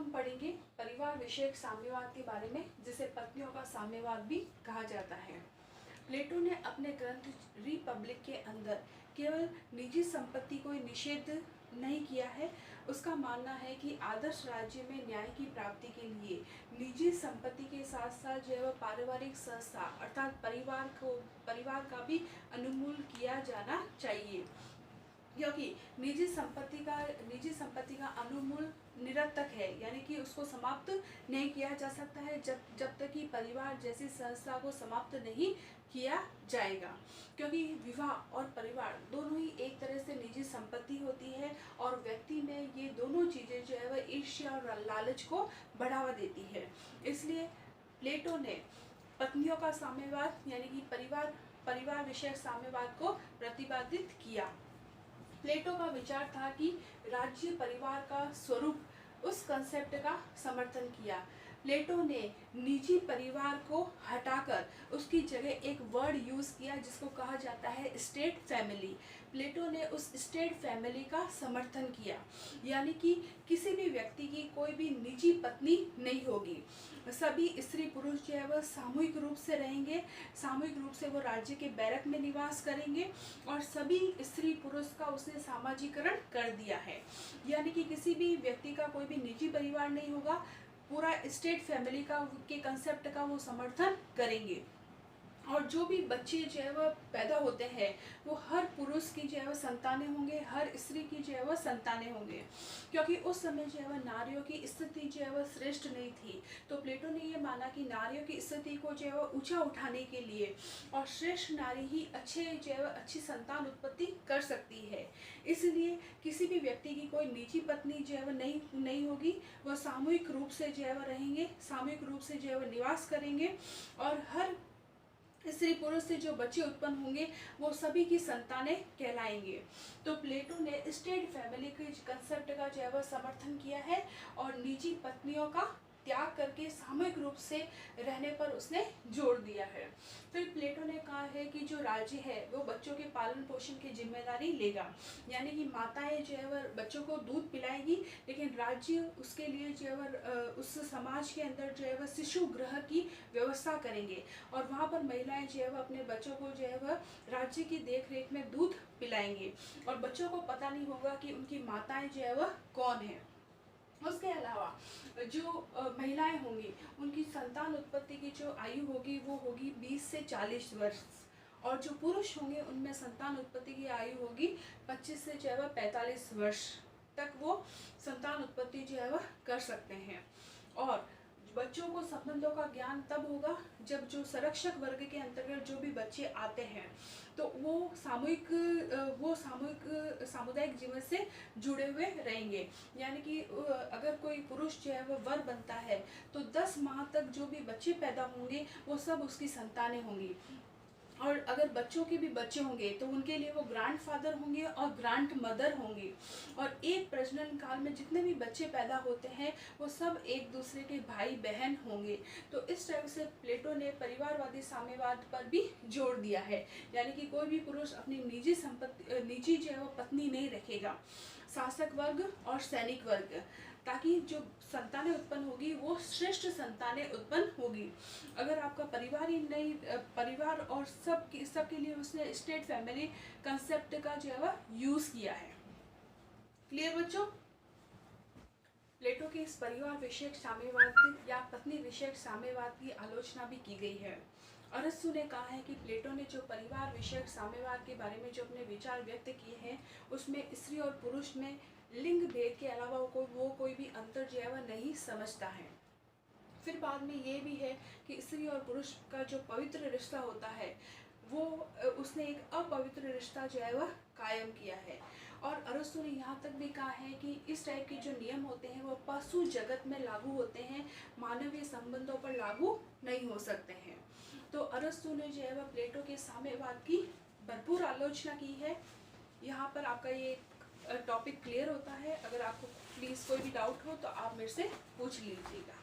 हम पढ़ेंगे परिवार विषयक साम्यवाद के बारे में, जिसे पत्नियों का साम्यवाद भी कहा जाता है। प्लेटो ने अपने ग्रंथ रिपब्लिक के अंदर केवल निजी संपत्ति को निषेध नहीं किया है। उसका मानना है कि आदर्श राज्य में न्याय की प्राप्ति के लिए निजी संपत्ति के साथ साथ जो है वह पारिवारिक संस्था अर्थात परिवार का भी उन्मूलन किया जाना चाहिए, क्योंकि निजी संपत्ति का उन्मूलन निरर्थक है, यानी कि उसको समाप्त नहीं किया जा सकता है जब तक कि परिवार जैसी संस्था को समाप्त नहीं किया जाएगा, क्योंकि विवाह और परिवार दोनों ही एक तरह से निजी संपत्ति होती है और व्यक्ति में ये दोनों चीज़ें जो है वह ईर्ष्या और लालच को बढ़ावा देती है। इसलिए प्लेटो ने पत्नियों का साम्यवाद यानी कि परिवार विषयक साम्यवाद को प्रतिपादित किया। प्लेटो का विचार था कि राज्य परिवार का स्वरूप उस कंसेप्ट का समर्थन किया। प्लेटो ने निजी परिवार को हटाकर उसकी जगह एक वर्ड यूज़ किया जिसको कहा जाता है स्टेट फैमिली। प्लेटो ने उस स्टेट फैमिली का समर्थन किया, यानी कि किसी भी व्यक्ति की कोई भी निजी पत्नी नहीं होगी। सभी स्त्री पुरुष जो है वह सामूहिक रूप से रहेंगे, सामूहिक रूप से वो राज्य के बैरक में निवास करेंगे और सभी स्त्री पुरुष का उसने सामाजिकरण कर दिया है, यानी कि किसी भी व्यक्ति का कोई भी निजी परिवार नहीं होगा। पूरा स्टेट फैमिली के कंसेप्ट का वो समर्थन करेंगे और जो भी बच्चे जो है वह पैदा होते हैं वो हर पुरुष की जो है वह संतानें होंगे, हर स्त्री की जो है वह संतानें होंगे, क्योंकि उस समय जो है वह नारियों की स्थिति जो है वह श्रेष्ठ नहीं थी। तो प्लेटो ने ये माना कि नारियों की स्थिति को जो है वह ऊंचा उठाने के लिए और श्रेष्ठ नारी ही अच्छी संतान उत्पत्ति कर सकती है। इसलिए किसी भी व्यक्ति की कोई निजी पत्नी जो है वह नहीं होगी, वह सामूहिक रूप से जो है वह रहेंगे, सामूहिक रूप से जो है वह निवास करेंगे और हर स्त्री पुरुष से जो बच्चे उत्पन्न होंगे वो सभी की संतानें कहलाएंगे। तो प्लेटो ने स्टेट फैमिली के कंसेप्ट का जो है वह समर्थन किया है और निजी पत्नियों का त्याग करके सामूहिक रूप से रहने पर उसने जोर दिया है। फिर प्लेटो ने कहा है कि जो राज्य है वो बच्चों के पालन पोषण की जिम्मेदारी लेगा, यानी कि माताएं जो है वह बच्चों को दूध पिलाएगी, लेकिन राज्य उसके लिए जो है वह उस समाज के अंदर जो है वह शिशु गृह की व्यवस्था करेंगे और वहाँ पर महिलाएं जो है वह अपने बच्चों को जो है वह राज्य की देख रेख में दूध पिलाएंगे और बच्चों को पता नहीं होगा कि उनकी माताएं जो है वह कौन है। उसके अलावा जो महिलाएं होंगी उनकी संतान उत्पत्ति की जो आयु होगी वो होगी 20 से 40 वर्ष और जो पुरुष होंगे उनमें संतान उत्पत्ति की आयु होगी 25 से जो है वह 45 वर्ष तक वो संतान उत्पत्ति जो है वह कर सकते हैं। और बच्चों को संबंधों का ज्ञान तब होगा जब जो संरक्षक वर्ग के अंतर्गत जो भी बच्चे आते हैं तो वो सामुदायिक जीवन से जुड़े हुए रहेंगे, यानी कि अगर कोई पुरुष जो है वह वर बनता है तो 10 माह तक जो भी बच्चे पैदा होंगे वो सब उसकी संतानें होंगी और अगर बच्चों के भी बच्चे होंगे तो उनके लिए वो ग्रैंड फादर होंगे और ग्रैंड मदर होंगी और एक प्रजनन काल में जितने भी बच्चे पैदा होते हैं वो सब एक दूसरे के भाई बहन होंगे। तो इस तरह से प्लेटो ने परिवारवादी साम्यवाद पर भी जोर दिया है, यानी कि कोई भी पुरुष अपनी निजी जो है वो पत्नी नहीं रखेगा, शासक वर्ग और सैनिक वर्ग, ताकि जो संतानें उत्पन्न होगी वो श्रेष्ठ संतानें उत्पन्न होगी। अगर आपका परिवार और सबके लिए उसने स्टेट फैमिली कंसेप्ट का जो है वह यूज किया है। क्लियर बच्चों? प्लेटो के इस परिवार विषयक साम्यवाद या पत्नी विषयक साम्यवाद की आलोचना भी की गई है। अरस्तु ने कहा है कि प्लेटो ने जो परिवार विषयक साम्यवाद के बारे में जो अपने विचार व्यक्त किए हैं उसमें स्त्री और पुरुष में लिंग भेद के अलावा वो कोई भी अंतर जो है वह नहीं समझता है। फिर बाद में ये भी है कि स्त्री और पुरुष का जो पवित्र रिश्ता होता है वो उसने एक अपवित्र रिश्ता जो है वह कायम किया है। और अरस्तु ने यहाँ तक भी कहा है कि इस टाइप के जो नियम होते हैं वो पशु जगत में लागू होते हैं, मानवीय संबंधों पर लागू नहीं हो सकते हैं। तो अरस्तु ने जो है वह प्लेटो के साम्यवाद की भरपूर आलोचना की है। यहाँ पर आपका ये टॉपिक क्लियर होता है। अगर आपको प्लीज़ कोई भी डाउट हो तो आप मेरे से पूछ लीजिएगा।